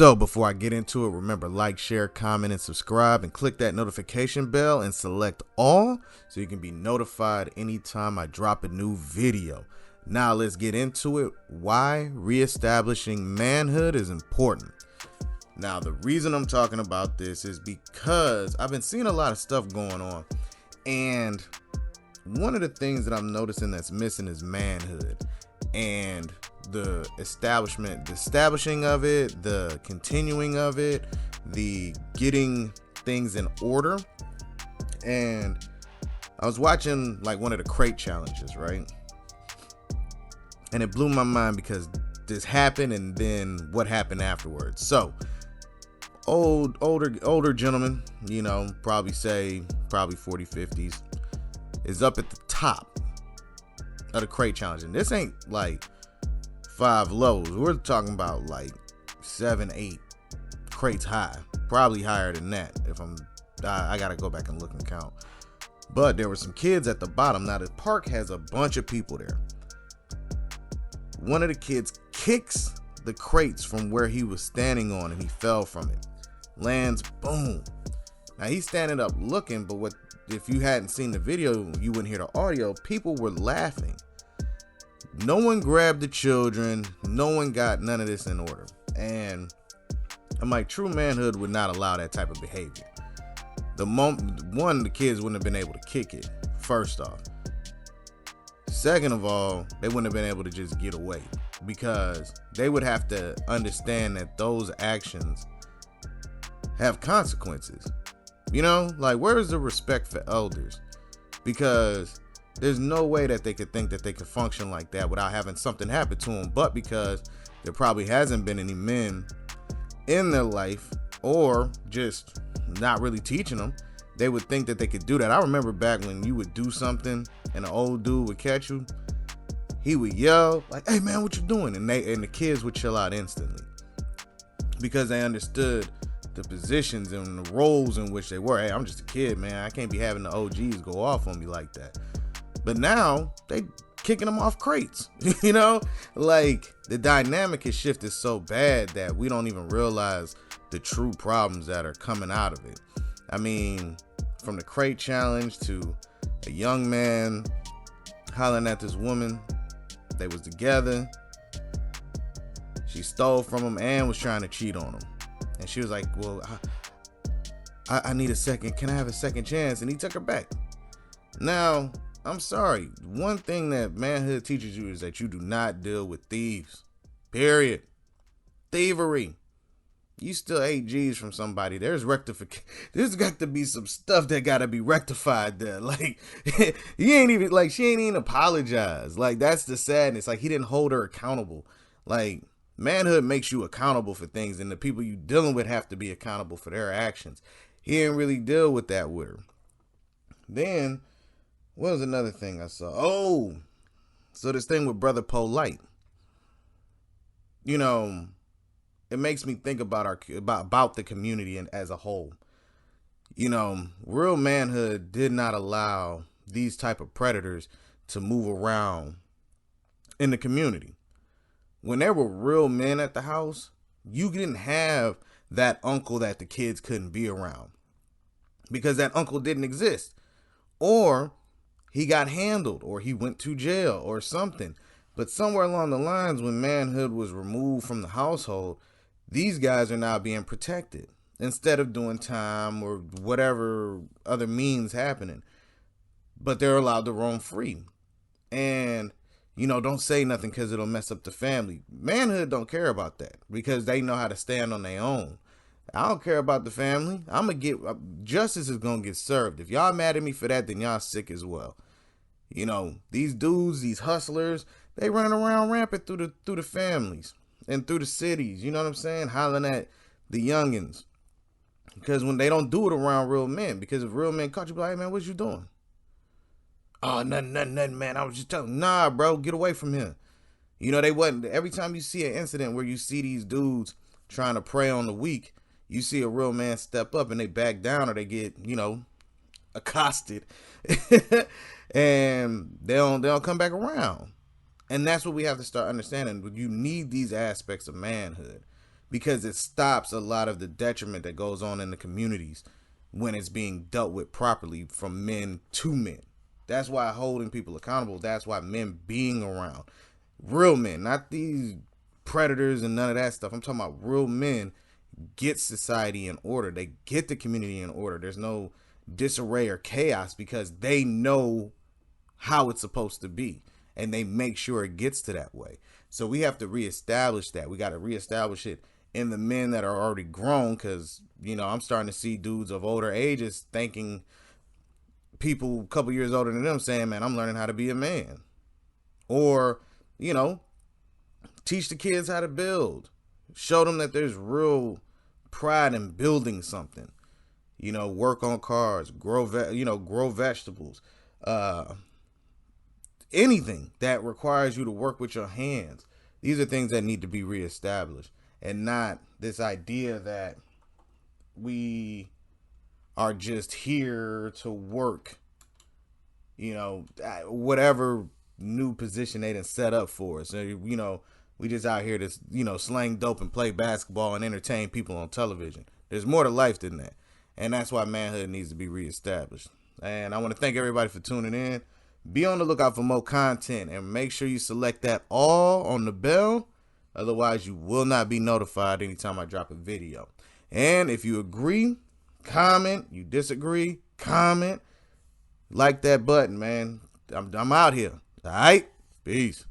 So before I get into it, remember like, share, comment, and subscribe, and click that notification bell and select all so you can be notified anytime I drop a new video. Now let's get into it. Why reestablishing manhood is important. Now the reason I'm talking about this is because I've been seeing a lot of stuff going on, and one of the things that I'm noticing that's missing is manhood. And the establishing of it, the continuing of it, the getting things in order. And I was watching like one of the crate challenges, right? And it blew my mind because this happened and then what happened afterwards. So older gentleman, probably 40, 50s, is up at the top of the crate challenge. And this ain't like 5 levels. We're talking about like 7, 8 crates high, probably higher than that. I gotta go back and look and count. But there were some kids at the bottom. Now the park has a bunch of people there. One of the kids kicks the crates from where he was standing on, and he fell from it. Lands, boom. Now he's standing up looking, but if you hadn't seen the video, you wouldn't hear the audio. People were laughing. No one grabbed the children. No one got none of this in order. And I'm like, true manhood would not allow that type of behavior. The kids wouldn't have been able to kick it, first off. Second of all, they wouldn't have been able to just get away, because they would have to understand that those actions have consequences. Like, where is the respect for elders? Because there's no way that they could think that they could function like that without having something happen to them. But because there probably hasn't been any men in their life, or just not really teaching them, they would think that they could do that. I remember back when you would do something and an old dude would catch you, he would yell like, "Hey man, what you doing?" And the kids would chill out instantly, because they understood the positions and the roles in which they were. Hey, I'm just a kid, man. I can't be having the OGs go off on me like that. But now they kicking them off crates. Like, the dynamic has shifted so bad that we don't even realize the true problems that are coming out of it. I mean, from the crate challenge to a young man hollering at this woman. They was together. She stole from him and was trying to cheat on him. And she was like, well, I need a second. Can I have a second chance? And he took her back. Now, I'm sorry. One thing that manhood teaches you is that you do not deal with thieves. Period. Thievery. You still 8 G's from somebody. There's rectification. There's got to be some stuff that got to be rectified there. Like, she ain't even apologized. Like, that's the sadness. Like, he didn't hold her accountable. Like, manhood makes you accountable for things, and the people you dealing with have to be accountable for their actions. He didn't really deal with that with her. Then, what was another thing I saw? Oh, so this thing with Brother Polite. It makes me think about the community and as a whole. Real manhood did not allow these type of predators to move around in the community. When there were real men at the house, you didn't have that uncle that the kids couldn't be around, because that uncle didn't exist, or he got handled, or he went to jail or something. But somewhere along the lines, when manhood was removed from the household, these guys are now being protected instead of doing time or whatever other means happening. But they're allowed to roam free. And, don't say nothing because it'll mess up the family. Manhood don't care about that, because they know how to stand on their own. I don't care about the family. Justice is going to get served. If y'all mad at me for that, then y'all sick as well. These dudes, these hustlers, they running around rampant through the families and through the cities, you know what I'm saying? Hollering at the youngins. Because when they don't do it around real men, because if real men caught you, be like, hey man, what you doing? Oh, nothing, man. I was just telling, nah, bro, get away from him. They wasn't. Every time you see an incident where you see these dudes trying to prey on the weak, you see a real man step up and they back down, or they get, accosted. And they'll come back around. And that's what we have to start understanding. You need these aspects of manhood, because it stops a lot of the detriment that goes on in the communities when it's being dealt with properly from men to men. That's why holding people accountable, that's why men being around real men, not these predators and none of that stuff. I'm talking about real men get society in order. They get the community in order. There's no disarray or chaos because they know how it's supposed to be and they make sure it gets to that way. So we have to reestablish that. We got to reestablish it in the men that are already grown, because I'm starting to see dudes of older ages thanking people a couple years older than them saying, man, I'm learning how to be a man. Or teach the kids how to build, show them that there's real pride in building something. Work on cars, grow vegetables, anything that requires you to work with your hands. These are things that need to be reestablished, and not this idea that we are just here to work, whatever new position they done set up for us. So, we just out here to, slang dope and play basketball and entertain people on television. There's more to life than that. And that's why manhood needs to be reestablished. And I want to thank everybody for tuning in. Be on the lookout for more content and make sure you select that all on the bell. Otherwise, you will not be notified anytime I drop a video. And if you agree, comment. You disagree, comment. Like that button, man. I'm out here. All right? Peace.